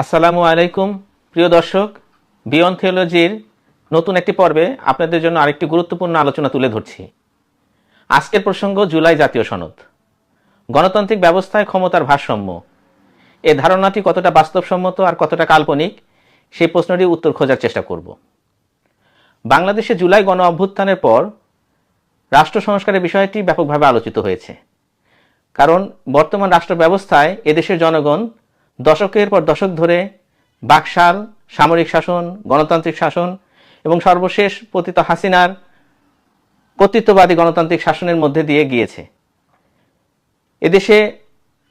আসসালামু আলাইকুম প্রিয় দর্শক, বিয়ন্ড থিওলজির নতুন একটি পর্বে আপনাদের জন্য আরেকটি গুরুত্বপূর্ণ আলোচনা তুলে ধরছি। আজকের প্রসঙ্গ জুলাই জাতীয় সনদ। গণতান্ত্রিক ব্যবস্থায় ক্ষমতার ভারসাম্য, এ ধারণাটি কতটা বাস্তবসম্মত আর কতটা কাল্পনিক, সেই প্রশ্নটির উত্তর খোঁজার চেষ্টা করব। বাংলাদেশে জুলাই গণ অভ্যুত্থানের পর রাষ্ট্র সংস্কারের বিষয়টি ব্যাপকভাবে আলোচিত হয়েছে। কারণ বর্তমান রাষ্ট্র ব্যবস্থায় এদেশের জনগণ দশকের পর দশক ধরে বাকশাল, সামরিক শাসন, গণতান্ত্রিক শাসন এবং সর্বশেষ পতিত হাসিনার কর্তৃত্ববাদী গণতান্ত্রিক শাসনের মধ্যে দিয়ে গিয়েছে। এদেশে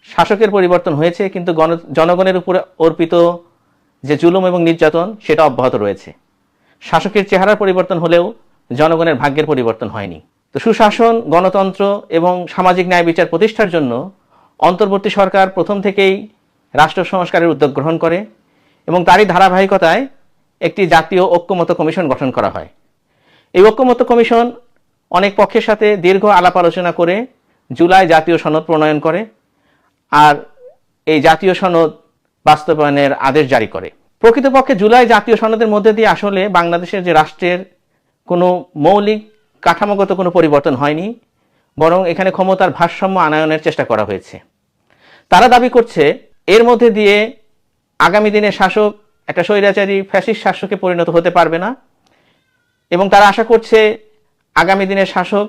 শাসকের পরিবর্তন হয়েছে, কিন্তু জনগণের উপরে অর্পিত যে জুলুম এবং নির্যাতন সেটা অব্যাহত রয়েছে। শাসকের চেহারার পরিবর্তন হলেও জনগণের ভাগ্যের পরিবর্তন হয়নি। তো সুশাসন, গণতন্ত্র এবং সামাজিক ন্যায় বিচার প্রতিষ্ঠার জন্য অন্তর্বর্তী সরকার প্রথম থেকেই রাষ্ট্র সংস্কারের উদ্যোগ গ্রহণ করে এবং তারই ধারাবাহিকতায় একটি জাতীয় ঐক্যমত্য কমিশন গঠন করা হয়। এই ঐক্যমত্য কমিশন অনেক পক্ষের সাথে দীর্ঘ আলাপ আলোচনা করে জুলাই জাতীয় সনদ প্রণয়ন করে আর এই জাতীয় সনদ বাস্তবায়নের আদেশ জারি করে। প্রকৃতপক্ষে জুলাই জাতীয় সনদের মধ্যে দিয়ে আসলে বাংলাদেশের যে রাষ্ট্রের কোনো মৌলিক কাঠামোগত কোনো পরিবর্তন হয়নি, বরং এখানে ক্ষমতার ভারসাম্য আনয়নের চেষ্টা করা হয়েছে। তারা দাবি করছে এর মধ্যে দিয়ে আগামী দিনে শাসক একটা স্বৈরাচারী ফ্যাসিস্ট শাসকে পরিণত হতে পারবে না এবং তারা আশা করছে আগামী দিনের শাসক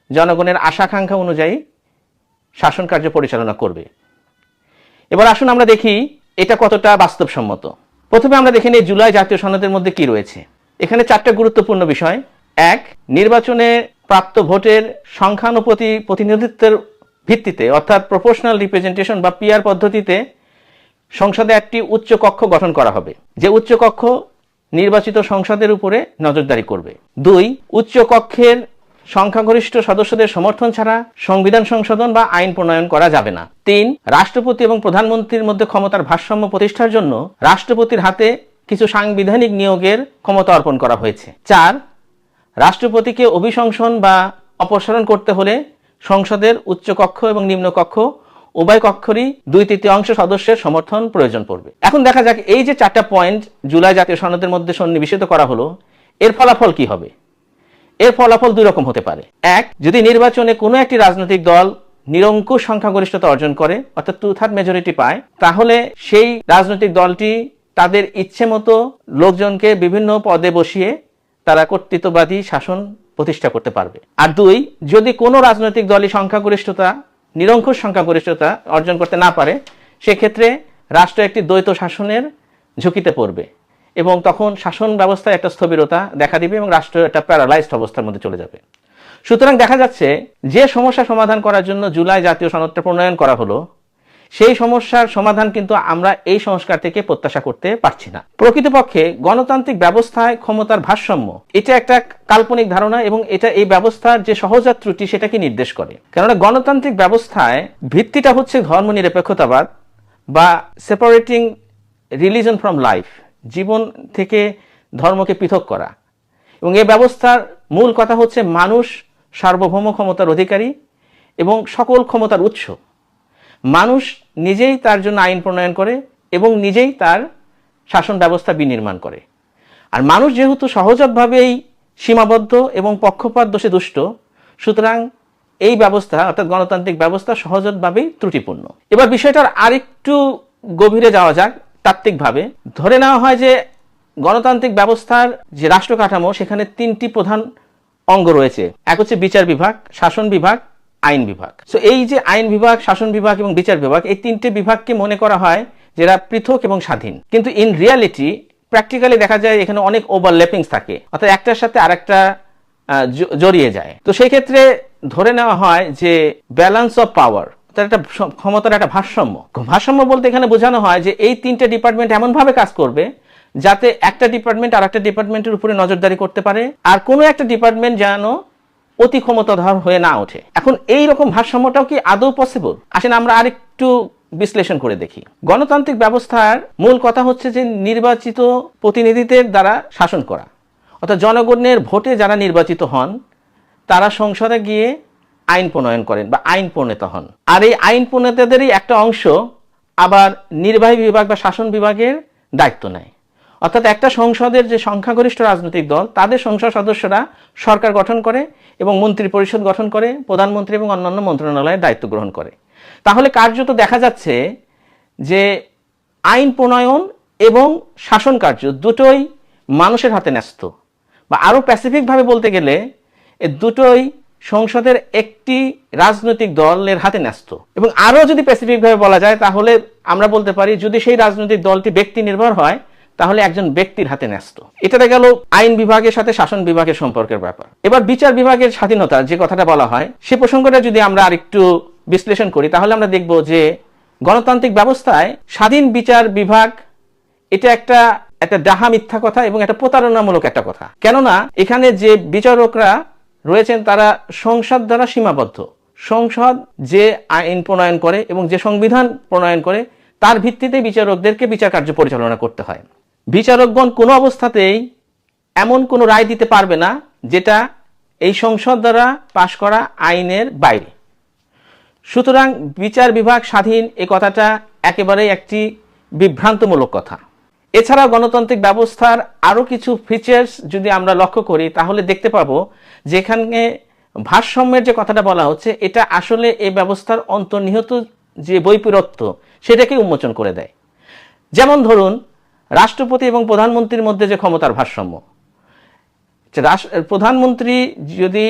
জনগণের আশাকাঙ্ক্ষা অনুযায়ী শাসন কার্য পরিচালনা করবে। এবার আসুন আমরা দেখি এটা কতটা বাস্তবসম্মত। প্রথমে আমরা দেখে নিই জুলাই জাতীয় সনদের মধ্যে কি রয়েছে। এখানে চারটা গুরুত্বপূর্ণ বিষয়। এক, নির্বাচনে প্রাপ্ত ভোটের সংখ্যানুপাতি প্রতিনিধিত্বের ভিত্তিতে অর্থাৎ প্রপোর্শনাল রিপ্রেজেন্টেশন বা পিআর পদ্ধতিতে সংসদে একটি উচ্চ কক্ষ গঠন করা হবে, যে উচ্চ কক্ষ নির্বাচিত সংসদের উপরে নজরদারি করবে। দুই, উচ্চ কক্ষের সংখ্যাগরিষ্ঠ সদস্যদের সমর্থন ছাড়া সংবিধান সংশোধন বা আইন প্রণয়ন করা যাবে না। তিন, রাষ্ট্রপতি এবং প্রধানমন্ত্রীর মধ্যে ক্ষমতার ভারসাম্য প্রতিষ্ঠার জন্য রাষ্ট্রপতির হাতে কিছু সাংবিধানিক নিয়োগের ক্ষমতা অর্পণ করা হয়েছে। চার, রাষ্ট্রপতিকে অভিশংসন বা অপসারণ করতে হলে সংসদের উচ্চ কক্ষ এবং নিম্ন কক্ষ উভয় কক্ষেরই 2/3 সদস্যের সমর্থন প্রয়োজন পড়বে। এখন দেখা যাক এই যে চারটা পয়েন্ট জুলাই জাতীয় সনদের মধ্যে সন্নিবেশিত করা হলো, এর ফলাফল কি হবে। এর ফলাফল দুই রকম হতে পারে। এক, যদি নির্বাচনে কোনো একটি রাজনৈতিক দল নিরঙ্কুশ সংখ্যাগরিষ্ঠতা অর্জন করে অর্থাৎ 2/3 মেজরিটি পায়, তাহলে সেই রাজনৈতিক দলটি তাদের ইচ্ছে মতো লোকজনকে বিভিন্ন পদে বসিয়ে তারা কর্তৃত্ববাদী শাসন প্রতিষ্ঠা করতে পারবে। আর দুই, যদি কোনো রাজনৈতিক দলই নিরঙ্কুশ সংখ্যাগরিষ্ঠতা অর্জন করতে না পারে, সেক্ষেত্রে রাষ্ট্র একটি দ্বৈত শাসনের ঝুঁকিতে পড়বে এবং তখন শাসন ব্যবস্থায় একটা স্থবিরতা দেখা দিবে এবং রাষ্ট্র একটা প্যারালাইজড অবস্থার মধ্যে চলে যাবে। সুতরাং দেখা যাচ্ছে যে সমস্যা সমাধান করার জন্য জুলাই জাতীয় সনদটা প্রণয়ন করা হলো, সেই সমস্যার সমাধান কিন্তু আমরা এই সংস্কার থেকে প্রত্যাশা করতে পারছি না। প্রকৃতপক্ষে গণতান্ত্রিক ব্যবস্থায় ক্ষমতার ভারসাম্য এটা একটা কাল্পনিক ধারণা এবং এটা এই ব্যবস্থার যে সহজাত ত্রুটি সেটাকে নির্দেশ করে। কেননা গণতান্ত্রিক ব্যবস্থায় ভিত্তিটা হচ্ছে ধর্মনিরপেক্ষতাবাদ বা সেপারেটিং রিলিজন ফ্রম লাইফ, জীবন থেকে ধর্মকে পৃথক করা। এবং এই ব্যবস্থার মূল কথা হচ্ছে মানুষ সার্বভৌম ক্ষমতার অধিকারী এবং সকল ক্ষমতার উৎস। মানুষ নিজেই তার জন্য আইন প্রণয়ন করে এবং নিজেই তার শাসন ব্যবস্থা বিনির্মাণ করে। আর মানুষ যেহেতু সহজাতভাবেই সীমাবদ্ধ এবং পক্ষপাত দোষে দুষ্ট, সুতরাং এই ব্যবস্থা অর্থাৎ গণতান্ত্রিক ব্যবস্থা সহজাতভাবেই ত্রুটিপূর্ণ। এবার বিষয়টার আরেকটু গভীরে যাওয়া যাক। তাত্ত্বিকভাবে ধরে নেওয়া হয় যে গণতান্ত্রিক ব্যবস্থার যে রাষ্ট্র কাঠামো সেখানে তিনটি প্রধান অঙ্গ রয়েছে। এক হচ্ছে বিচার বিভাগ, শাসন বিভাগ, আইন বিভাগ। সো এই যে আইন বিভাগ, শাসন বিভাগ এবং বিচার বিভাগ, এই তিনটে বিভাগকে মনে করা হয় যেটা পৃথক এবং স্বাধীন, কিন্তু ইন রিয়ালিটি প্র্যাকটিক্যালি দেখা যায় এখানে অনেক ওভারল্যাপিংস থাকে, অর্থাৎ একটার সাথে আরেকটা জড়িয়ে যায়। তো সেই ক্ষেত্রে ধরে নেওয়া হয় যে ব্যালেন্স অফ পাওয়ার, একটা ক্ষমতার একটা ভারসাম্য বলতে এখানে বোঝানো হয় যে এই তিনটে ডিপার্টমেন্ট এমনভাবে কাজ করবে যাতে একটা ডিপার্টমেন্ট আর একটা ডিপার্টমেন্টের উপরে নজরদারি করতে পারে আর কোনো একটা ডিপার্টমেন্ট যেন অতি ক্ষমতাধর হয়ে না ওঠে। এখন এই রকম ভারসাম্যটাও কি আদৌ পসিবল? আসেন আমরা আরেকটু বিশ্লেষণ করে দেখি। গণতান্ত্রিক ব্যবস্থার মূল কথা হচ্ছে যে নির্বাচিত প্রতিনিধিদের দ্বারা শাসন করা, অর্থাৎ জনগণের ভোটে যারা নির্বাচিত হন তারা সংসদে গিয়ে আইন প্রণয়ন করেন বা আইন প্রণেতা হন। আর এই আইন প্রণেতাদেরই একটা অংশ আবার নির্বাহী বিভাগ বা শাসন বিভাগের দায়িত্ব নেয়। অর্থাৎ একটা সংসদের যে সংখ্যাগরিষ্ঠ রাজনৈতিক দল তাদের সংসদ সদস্যরা সরকার গঠন করে এবং মন্ত্রী পরিষদ গঠন করে, প্রধানমন্ত্রী এবং অন্যান্য মন্ত্রণালয়ের দায়িত্ব গ্রহণ করে। তাহলে কার্যত দেখা যাচ্ছে যে আইন প্রণয়ন এবং শাসন কার্য দুটোই মানুষের হাতে ন্যস্ত, বা আরও প্যাসিফিকভাবে বলতে গেলে এ দুটোই সংসদের একটি রাজনৈতিক দলের হাতে ন্যস্ত। এবং আরও যদি প্যাসিফিকভাবে বলা যায় তাহলে আমরা বলতে পারি যদি সেই রাজনৈতিক দলটি ব্যক্তি নির্ভর হয় তাহলে একজন ব্যক্তির হাতে ন্যস্ত। এটা গেল আইন বিভাগের সাথে শাসন বিভাগের সম্পর্কের ব্যাপার। এবার বিচার বিভাগের স্বাধীনতা যে কথাটা বলা হয় সে প্রসঙ্গটা যদি আমরা আরেকটু বিশ্লেষণ করি তাহলে আমরা দেখব যে গণতান্ত্রিক ব্যবস্থায় স্বাধীন বিচার বিভাগ এটা একটা ডাহা মিথ্যা কথা এবং একটা প্রতারণামূলক একটা কথা। কেননা এখানে যে বিচারকরা রয়েছেন তারা সংসদ দ্বারা সীমাবদ্ধ। সংসদ যে আইন প্রণয়ন করে এবং যে সংবিধান প্রণয়ন করে তার ভিত্তিতে বিচারকদেরকে বিচার কার্য পরিচালনা করতে হয়। বিচারকগণ কোনো অবস্থাতেই এমন কোনো রায় দিতে পারবে না যেটা এই সংসদ দ্বারা পাশ করা আইনের বাইরে। সুতরাং বিচার বিভাগ স্বাধীন এ কথাটা একেবারেই একটি বিভ্রান্তমূলক কথা। এছাড়া গণতান্ত্রিক ব্যবস্থার আরও কিছু ফিচার্স যদি আমরা লক্ষ্য করি তাহলে দেখতে পাবো যেখানে ভারসাম্যের যে কথাটা বলা হচ্ছে এটা আসলে এই ব্যবস্থার অন্তর্নিহিত যে বৈপরীত্য সেটাকে উন্মোচন করে দেয়। যেমন ধরুন রাষ্ট্রপতি এবং প্রধানমন্ত্রীর মধ্যে যে ক্ষমতার ভারসাম্য, প্রধানমন্ত্রী যদি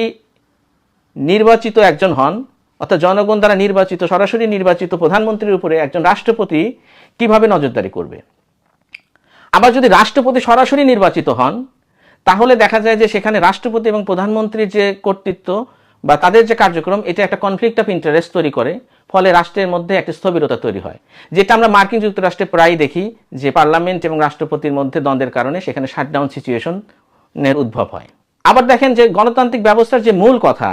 নির্বাচিত একজন হন, অর্থাৎ জনগণ দ্বারা নির্বাচিত, সরাসরি নির্বাচিত প্রধানমন্ত্রীর উপরে একজন রাষ্ট্রপতি কিভাবে নজরদারি করবে। আবার যদি রাষ্ট্রপতি সরাসরি নির্বাচিত হন তাহলে দেখা যায় যে সেখানে রাষ্ট্রপতি এবং প্রধানমন্ত্রীর যে কর্তৃত্ব বা তাদের যে কার্যক্রম এটা একটা কনফ্লিক্ট অফ ইন্টারেস্ট তৈরি করে, ফলে রাষ্ট্রের মধ্যে একটা স্থবিরতা তৈরি হয়, যেটা আমরা মার্কিন যুক্তরাষ্ট্রে প্রায় দেখি যে পার্লামেন্ট এবং রাষ্ট্রপতির মধ্যে দ্বন্দ্বের কারণে সেখানে শাটডাউন সিচুয়েশনের উদ্ভব হয়। আবার দেখেন যে গণতান্ত্রিক ব্যবস্থার যে মূল কথা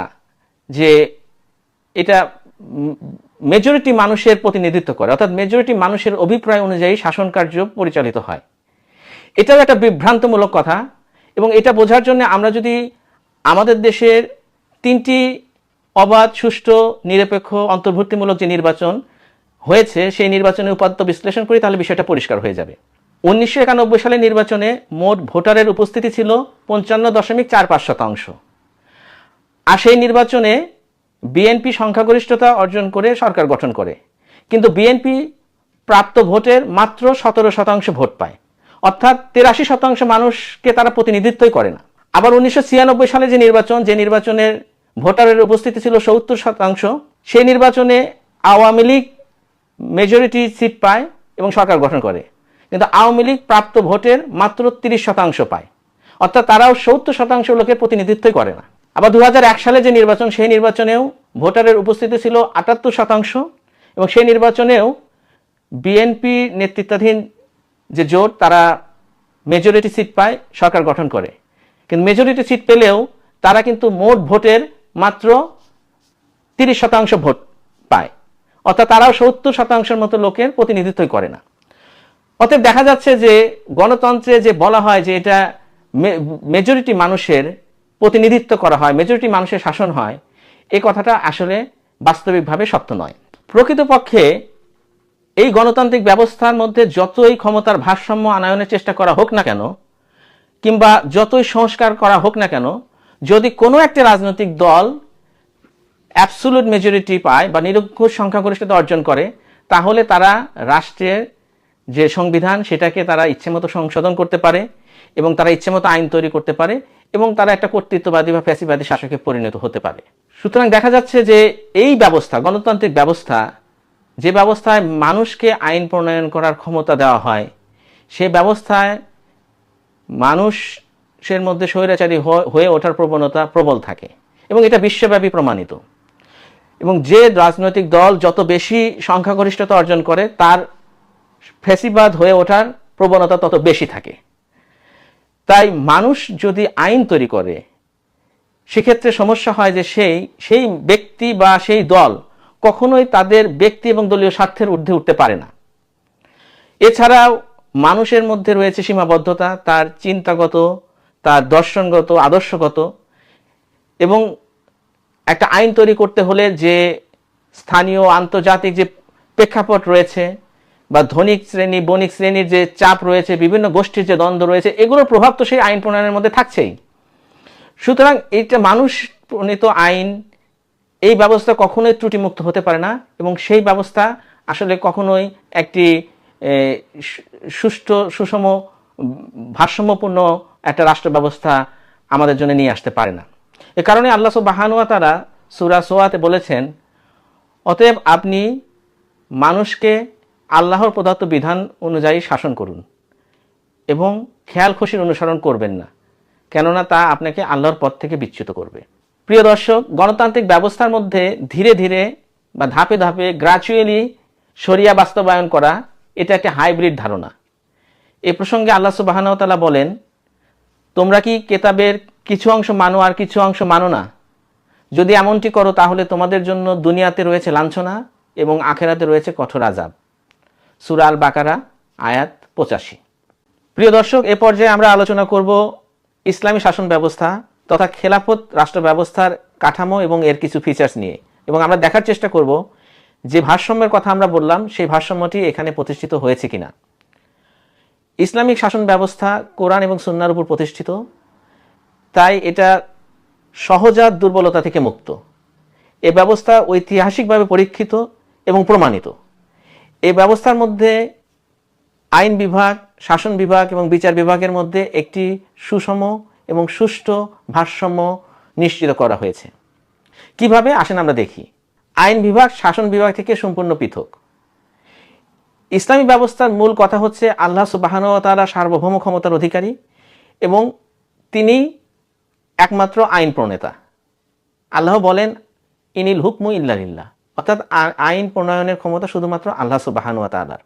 যে এটা মেজরিটি মানুষের প্রতিনিধিত্ব করে, অর্থাৎ মেজরিটি মানুষের অভিপ্রায় অনুযায়ী শাসন কার্য পরিচালিত হয়, এটাও একটা বিভ্রান্তমূলক কথা। এবং এটা বোঝার জন্য আমরা যদি আমাদের দেশের 3টি অবাধ, সুষ্ঠু, নিরপেক্ষ, অন্তর্ভুক্তিমূলক যে নির্বাচন হয়েছে সেই নির্বাচনের উপাত্ত বিশ্লেষণ করি তাহলে বিষয়টা পরিষ্কার হয়ে যাবে। 1991 সালের নির্বাচনে মোট ভোটারের উপস্থিতি ছিল 55.45%। আর সেই নির্বাচনে বিএনপি সংখ্যাগরিষ্ঠতা অর্জন করে সরকার গঠন করে, কিন্তু বিএনপি প্রাপ্ত ভোটের মাত্র 17% ভোট পায়, অর্থাৎ 83% মানুষকে তারা প্রতিনিধিত্বই করে না। আবার 1996 সালে যে নির্বাচনের ভোটারের উপস্থিতি ছিল 70%, সেই নির্বাচনে আওয়ামী লীগ মেজরিটি সিট পায় এবং সরকার গঠন করে, কিন্তু আওয়ামী লীগ প্রাপ্ত ভোটের মাত্র 30% পায়, অর্থাৎ তারাও 70% লোকের প্রতিনিধিত্বই করে না। আবার 2001 সালে যে নির্বাচন সেই নির্বাচনেও ভোটারের উপস্থিতি ছিল 78% এবং সেই নির্বাচনেও বিএনপি নেতৃত্বাধীন যে জোট তারা মেজরিটি সিট পায়, সরকার গঠন করে, কিন্তু মেজরিটি সিট পেলেও তারা কিন্তু মোট ভোটের মাত্র 30% ভোট পায়, অর্থাৎ তারাও 70% মতো লোকের প্রতিনিধিত্বই করে না। অতএব দেখা যাচ্ছে যে গণতন্ত্রে যে বলা হয় যে এটা মেজরিটি মানুষের প্রতিনিধিত্ব করা হয়, মেজরিটি মানুষের শাসন হয়, এই কথাটা আসলে বাস্তবিকভাবে সত্য নয়। প্রকৃতপক্ষে এই গণতান্ত্রিক ব্যবস্থার মধ্যে যতই ক্ষমতার ভারসাম্য আনয়নের চেষ্টা করা হোক না কেন কিংবা যতই সংস্কার করা হোক না কেন, যদি কোনো একটা রাজনৈতিক দল অ্যাবসোলিউট মেজরিটি পায় বা নিরঙ্কুশ সংখ্যাগরিষ্ঠতা অর্জন করে তাহলে তারা রাষ্ট্রের যে সংবিধান সেটাকে তারা ইচ্ছেমতো সংশোধন করতে পারে এবং তারা ইচ্ছেমতো আইন তৈরি করতে পারে এবং তারা একটা কর্তৃত্ববাদী বা ফ্যাসিবাদী শাসকে পরিণত হতে পারে। সুতরাং দেখা যাচ্ছে যে এই ব্যবস্থা, গণতান্ত্রিক ব্যবস্থা, যে ব্যবস্থায় মানুষকে আইন প্রণয়ন করার ক্ষমতা দেওয়া হয়, সে ব্যবস্থায় মানুষের মধ্যে স্বৈরাচারী হয়ে ওঠার প্রবণতা প্রবল থাকে এবং এটা বিশ্বব্যাপী প্রমাণিত। এবং যে রাজনৈতিক দল যত বেশি সংখ্যাগরিষ্ঠতা অর্জন করে তার ফ্যাসিবাদ হয়ে ওঠার প্রবণতা তত বেশি থাকে। তাই মানুষ যদি আইন তৈরি করে সেক্ষেত্রে সমস্যা হয় যে সেই ব্যক্তি বা সেই দল কখনোই তাদের ব্যক্তি এবং দলীয় স্বার্থের ঊর্ধ্বে উঠতে পারে না। এছাড়াও মানুষের মধ্যে রয়েছে সীমাবদ্ধতা, তার চিন্তাগত, তার দর্শনগত, আদর্শগত, এবং একটা আইন তৈরি করতে হলে যে স্থানীয় আন্তর্জাতিক যে প্রেক্ষাপট রয়েছে বা ধনিক শ্রেণী বণিক শ্রেণীর যে চাপ রয়েছে, বিভিন্ন গোষ্ঠীর যে দ্বন্দ্ব রয়েছে, এগুলোর প্রভাব তো সেই আইন প্রণয়নের মধ্যে থাকছেই। সুতরাং এইটা মানুষ প্রণীত আইন, এই ব্যবস্থা কখনোই ত্রুটিমুক্ত হতে পারে না, এবং সেই ব্যবস্থা আসলে কখনোই একটি সুষ্ঠু সুষম ভারসাম্যপূর্ণ একটা রাষ্ট্র ব্যবস্থা আমাদের জন্য নিয়ে আসতে পারে না। এ কারণে আল্লাহ সুবহানাহু ওয়া তাআলা সূরা সোয়াতে বলেছেন, অতএব আপনি মানুষকে আল্লাহর প্রদত্ত বিধান অনুযায়ী শাসন করুন এবং খেয়াল খুশির অনুসরণ করবেন না, কেননা তা আপনাকে আল্লাহর পথ থেকে বিচ্যুত করবে। প্রিয় দর্শক, গণতান্ত্রিক ব্যবস্থার মধ্যে ধীরে ধীরে বা ধাপে ধাপে গ্র্যাজুয়ালি শরিয়া বাস্তবায়ন করা, এটা একটা হাইব্রিড ধারণা। এ প্রসঙ্গে আল্লাহ সুবহানাহু ওয়া তাআলা বলেন, তোমরা কি কেতাবের কিছু অংশ মানো আর কিছু অংশ মানো না? যদি এমনটি করো তাহলে তোমাদের জন্য দুনিয়াতে রয়েছে লাঞ্ছনা এবং আখেরাতে রয়েছে কঠোর আযাব। সূরা আল বাকারা আয়াত 85। প্রিয় দর্শক, এ পর্যায়ে আমরা আলোচনা করব ইসলামী শাসন ব্যবস্থা তথা খেলাফত রাষ্ট্র ব্যবস্থার কাঠামো এবং এর কিছু ফিচার্স নিয়ে, এবং আমরা দেখার চেষ্টা করব যে ভারসাম্যের কথা আমরা বললাম সেই ভারসাম্যটি এখানে প্রতিষ্ঠিত হয়েছে কিনা। ইসলামিক শাসন ব্যবস্থা কোরআন এবং সুন্নাহর উপর প্রতিষ্ঠিত, তাই এটা সহজাত দুর্বলতা থেকে মুক্ত। এ ব্যবস্থা ঐতিহাসিকভাবে পরীক্ষিত এবং প্রমাণিত। এই ব্যবস্থার মধ্যে আইন বিভাগ, শাসন বিভাগ এবং বিচার বিভাগের মধ্যে একটি সুষম এবং সুষ্ঠু ভারসাম্য নিশ্চিত করা হয়েছে। কিভাবে আসেন আমরা দেখি। আইন বিভাগ শাসন বিভাগ থেকে সম্পূর্ণ পৃথক। ইসলামী ব্যবস্থার মূল কথা হচ্ছে আল্লাহ সুবহানাহু ওয়া তাআলা সার্বভৌম ক্ষমতার অধিকারী এবং তিনি একমাত্র আইন প্রণেতা। আল্লাহ বলেন, ইনিল হুকমু ইল্লা লিল্লাহ, অর্থাৎ আইন প্রণয়নের ক্ষমতা শুধুমাত্র আল্লাহ সুবহানাহু ওয়া তাআলার।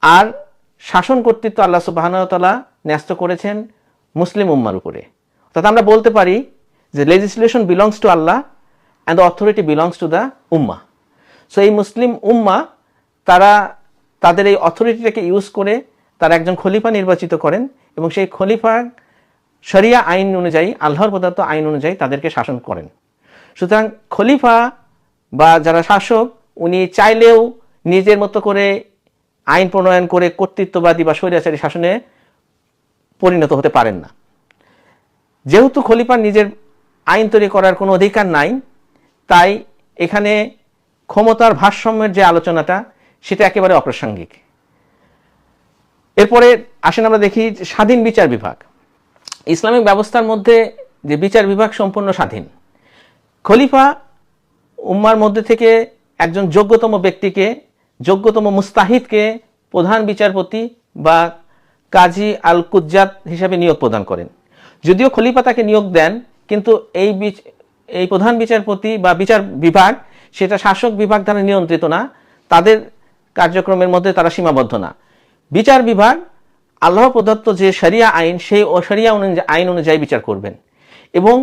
আর শাসন কর্তৃত্ব আল্লাহ সুবহানাহু ওয়া তাআলা ন্যস্ত করেছেন মুসলিম উম্মার উপরে। অর্থাৎ আমরা বলতে পারি যে legislation belongs to Allah and the authority belongs to the Umma. So এই মুসলিম উম্মা তারা তাদের এই অথরিটিটাকে ইউজ করে তারা একজন খলিফা নির্বাচিত করেন এবং সেই খলিফা শরিয়া আইন অনুযায়ী, আল্লাহর প্রদত্ত আইন অনুযায়ী তাদেরকে শাসন করেন। সুতরাং খলিফা বা যারা শাসক, উনি চাইলেও নিজের মতো করে আইন প্রণয়ন করে কর্তৃত্ববাদী বা স্বৈরাচারী শাসনে পরিণত হতে পারেন না। যেহেতু খলিফার নিজের আইন তৈরি করার কোনো অধিকার নাই, তাই এখানে ক্ষমতার ভারসাম্যের যে আলোচনাটা সেটা একেবারে অপ্রাসঙ্গিক। এরপরে আসেন আমরা দেখি স্বাধীন বিচার বিভাগ। ইসলামিক ব্যবস্থার মধ্যে যে বিচার বিভাগ সম্পূর্ণ স্বাধীন। খলিফা উম্মার মধ্যে থেকে একজন যোগ্যতম ব্যক্তিকে, যোগ্যতম মুস্তাহিদকে প্রধান বিচারপতি বা কাজী আল কুজ্জাত হিসাবে নিয়োগ প্রদান করেন। যদিও খলিফা তাকে নিয়োগ দেন, কিন্তু এই প্রধান বিচারপতি বা বিচার বিভাগ সেটা শাসক বিভাগ দ্বারা নিয়ন্ত্রিত না, তাদের কার্যক্রমের মধ্যে তারা সীমাবদ্ধ না। বিচার বিভাগ আল্লাহ প্রদত্ত যে শরিয়া আইন, সেই শরিয়া আইন অনুযায়ী বিচার করবেন, এবং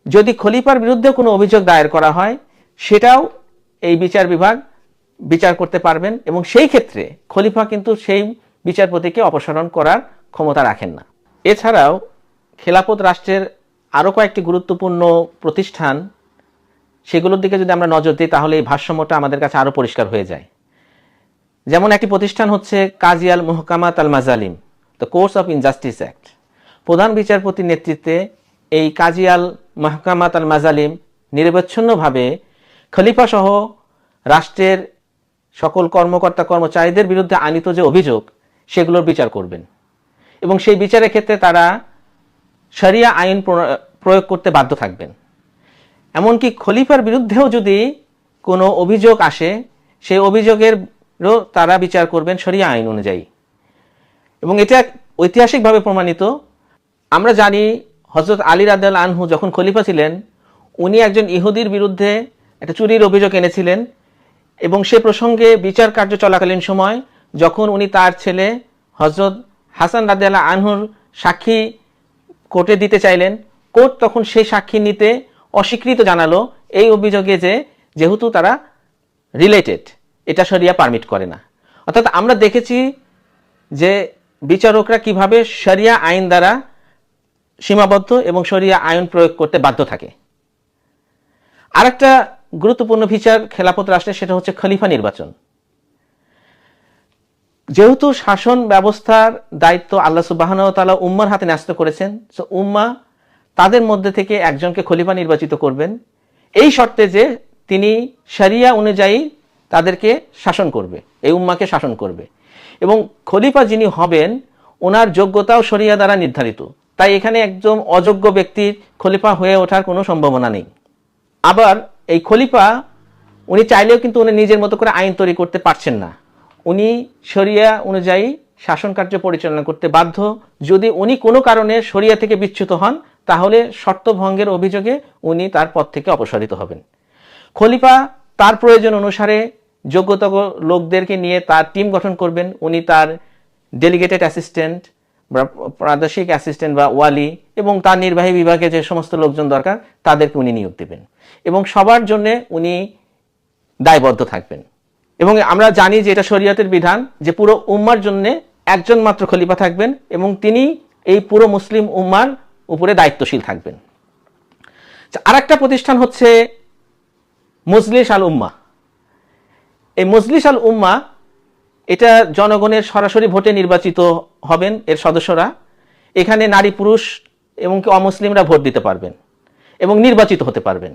যদি খলিফার বিরুদ্ধে কোনো অভিযোগ দায়ের করা হয় সেটাও এই বিচার বিভাগ বিচার করতে পারবেন, এবং সেই ক্ষেত্রে খলিফা কিন্তু সেই বিচারপতিকে অপসারণ করার ক্ষমতা রাখেন না। এছাড়াও খেলাফত রাষ্ট্রের আরও কয়েকটি গুরুত্বপূর্ণ প্রতিষ্ঠান, সেগুলোর দিকে যদি আমরা নজর দিই তাহলে এই ভারসাম্যটা আমাদের কাছে আরও পরিষ্কার হয়ে যায়। যেমন একটি প্রতিষ্ঠান হচ্ছে কাজী আল মুহকামাত আল মাজালিম, the courts of injustice act. প্রধান বিচারপতির নেতৃত্বে এই কাজী আল মুহকামাত আল মাজালিম নিরবচ্ছিন্নভাবে খলিফা সহ রাষ্ট্রের সকল কর্মকর্তা কর্মচারীদের বিরুদ্ধে আনিত যে অভিযোগ সেগুলোর বিচার করবেন, এবং সেই বিচারের ক্ষেত্রে তারা শরিয়া আইন প্রয়োগ করতে বাধ্য থাকবেন। এমনকি খলিফার বিরুদ্ধেও যদি কোনো অভিযোগ আসে, সেই অভিযোগেরও তারা বিচার করবেন শরিয়া আইন অনুযায়ী, এবং এটা ঐতিহাসিকভাবে প্রমাণিত। আমরা জানি হযরত আলী রাদিয়াল্লাহু আনহু যখন খলিফা ছিলেন, উনি একজন ইহুদির বিরুদ্ধে একটা চুরির অভিযোগ এনেছিলেন, এবং সে প্রসঙ্গে বিচার কার্য চলাকালীন সময় যখন উনি তার ছেলে হযরত হাসান রাদিয়াল্লাহু আনহুর সাক্ষী কোর্টে দিতে চাইলেন, কোর্ট তখন সেই সাক্ষী নিতে অস্বীকৃত জানালো এই অভিযোগে যেহেতু তারা রিলেটেড, এটা শরিয়া পারমিট করে না। অর্থাৎ আমরা দেখেছি যে বিচারকরা কিভাবে শরিয়া আইন দ্বারা সীমাবদ্ধ এবং শরিয়া আইন প্রয়োগ করতে বাধ্য থাকে। আরেকটা গুরুত্বপূর্ণ ফিচার খেলাফত রাষ্ট্রের, সেটা হচ্ছে খলিফা নির্বাচন। যেহেতু শাসন ব্যবস্থার দায়িত্ব আল্লাহ সুবহানাহু ওয়া তাআলা উম্মার হাতে ন্যস্ত করেছেন, সো উম্মাহ তাদের মধ্যে থেকে একজনকে খলিফা নির্বাচিত করবেন, এই শর্তে যে তিনি শরিয়া অনুযায়ী তাদেরকে শাসন করবে, এই উম্মাকে শাসন করবে। এবং খলিফা যিনি হবেন ওনার যোগ্যতাও শরিয়া দ্বারা নির্ধারিত, তাই এখানে একজন অযোগ্য ব্যক্তির খলিফা হয়ে ওঠার কোনো সম্ভাবনা নেই। আবার এই খলিফা উনি চাইলেও কিন্তু উনি নিজের মতো করে আইন তৈরি করতে পারছেন না, উনি শরিয়া অনুযায়ী শাসন কার্য পরিচালনা করতে বাধ্য। যদি উনি কোনো কারণে শরিয়া থেকে বিচ্যুত হন তাহলে শর্ত ভঙ্গের অভিযোগে উনি তার পদ থেকে অপসারিত হবেন। খলিফা তার প্রয়োজন অনুসারে যোগ্যতা লোকদেরকে নিয়ে তার টিম গঠন করবেন, উনি তার ডেলিগেটেড অ্যাসিস্ট্যান্ট বা প্রাদেশিক অ্যাসিস্ট্যান্ট বা ওয়ালি এবং তার নির্বাহী বিভাগে যে সমস্ত লোকজন দরকার তাদেরকে উনি নিয়োগ দেবেন এবং সবার জন্য উনি দায়বদ্ধ থাকবেন। এবং আমরা জানি যে এটা শরীয়তের বিধান যে পুরো উম্মার জন্য একজন মাত্র খলিফা থাকবেন এবং তিনি এই পুরো মুসলিম উম্মার উপরে দায়িত্বশীল থাকবেন। আরেকটা প্রতিষ্ঠান হচ্ছে মজলিস আল উম্মাহ। এই মজলিস আল উম্মাহ এটা জনগণের সরাসরি ভোটে নির্বাচিত হবেন এর সদস্যরা। এখানে নারী পুরুষ এবং কি অমুসলিমরা ভোট দিতে পারবেন এবং নির্বাচিত হতে পারবেন।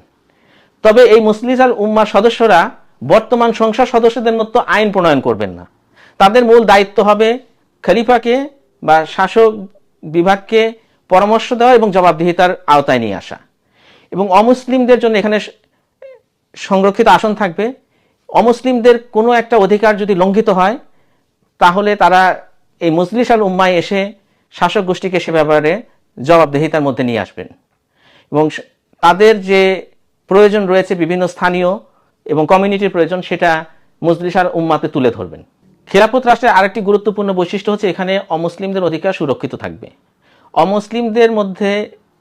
তবে এই মজলিস আল উম্মার সদস্যরা বর্তমান সংসদ সদস্যদের মতো আইন প্রণয়ন করবেন না। তাদের মূল দায়িত্ব হবে খলিফাকে বা শাসক বিভাগকে পরামর্শ দেওয়া এবং জবাবদিহিতার আওতায় নিয়ে আসা। এবং অমুসলিমদের জন্য এখানে সংরক্ষিত আসন থাকবে। অমুসলিমদের কোনো একটা অধিকার যদি লঙ্ঘিত হয় তাহলে তারা এই মজলিস আল উম্মায় এসে শাসক গোষ্ঠীকে সে ব্যাপারে জবাবদিহিতার মধ্যে নিয়ে আসবেন এবং তাদের যে প্রয়োজন রয়েছে বিভিন্ন স্থানীয় এবং কমিউনিটির প্রয়োজন সেটা মজলিস আল উম্মাতে তুলে ধরবেন। খেলাফত রাষ্ট্রের আরেকটি গুরুত্বপূর্ণ বৈশিষ্ট্য হচ্ছে এখানে অমুসলিমদের অধিকার সুরক্ষিত থাকবে। অমুসলিমদের মধ্যে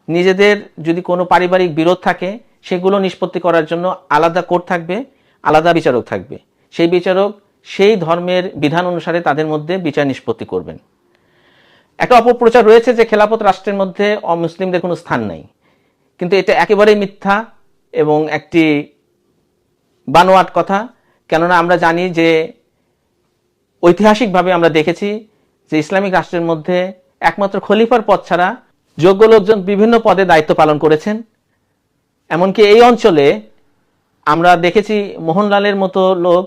নিজেদের যদি কোনো পারিবারিক বিরোধ থাকে সেগুলো নিষ্পত্তি করার জন্য আলাদা কোর্ট থাকবে, আলাদা বিচারক থাকবে। সেই বিচারক সেই ধর্মের বিধান অনুসারে তাদের মধ্যে বিচার নিষ্পত্তি করবেন। একটা অপপ্রচার রয়েছে যে খেলাফত রাষ্ট্রের মধ্যে অমুসলিমদের কোনো স্থান নাই, কিন্তু এটা একেবারেই মিথ্যা এবং একটি বানোয়াট কথা। কেননা আমরা জানি যে ঐতিহাসিকভাবে আমরা দেখেছি যে ইসলামিক রাষ্ট্রের মধ্যে একমাত্র খলিফার পদ ছাড়া যোগ্য লোকজন বিভিন্ন পদে দায়িত্ব পালন করেছেন। এমনকি এই অঞ্চলে আমরা দেখেছি মোহনলালের মতো লোক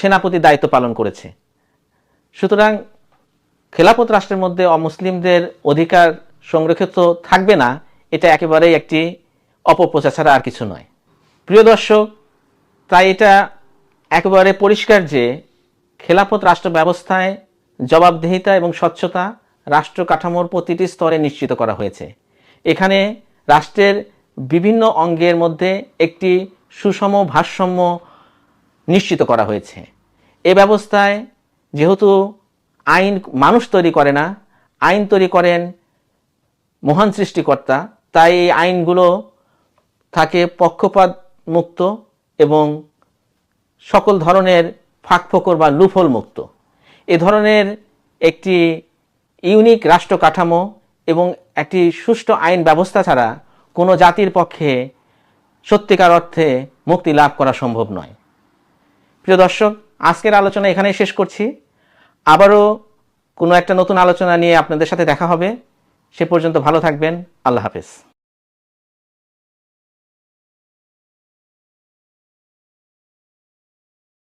সেনাপতির দায়িত্ব পালন করেছে। সুতরাং খেলাফত রাষ্ট্রের মধ্যে অমুসলিমদের অধিকার সংরক্ষিত থাকবে না, এটা একেবারেই একটি অপপ্রচার ছাড়া আর কিছু নয়। প্রিয় দর্শক, তাই এটা একেবারে পরিষ্কার যে খেলাফত রাষ্ট্র ব্যবস্থায় জবাবদিহিতা এবং স্বচ্ছতা রাষ্ট্র কাঠামোর প্রতিটি স্তরে নিশ্চিত করা হয়েছে। এখানে রাষ্ট্রের বিভিন্ন অঙ্গের মধ্যে একটি সুষম ভারসাম্য নিশ্চিত করা হয়েছে। এ ব্যবস্থায় যেহেতু আইন মানুষ তৈরি করে না, আইন তৈরি করেন মহান সৃষ্টিকর্তা, তাই এই আইনগুলো থাকে পক্ষপাত মুক্ত এবং সকল ধরনের ফাঁকফোকর বা লুফল মুক্ত। এ ধরনের একটি ইউনিক রাষ্ট্র কাঠামো এবং একটি সুষ্ঠু আইন ব্যবস্থা ছাড়া কোনো জাতির পক্ষে সত্যিকার অর্থে মুক্তি লাভ করা সম্ভব নয়। প্রিয় দর্শক, আজকের আলোচনা এখানেই শেষ করছি। আবারও কোনো একটা নতুন আলোচনা নিয়ে আপনাদের সাথে দেখা হবে। সে পর্যন্ত ভালো থাকবেন। আল্লাহ হাফেজ।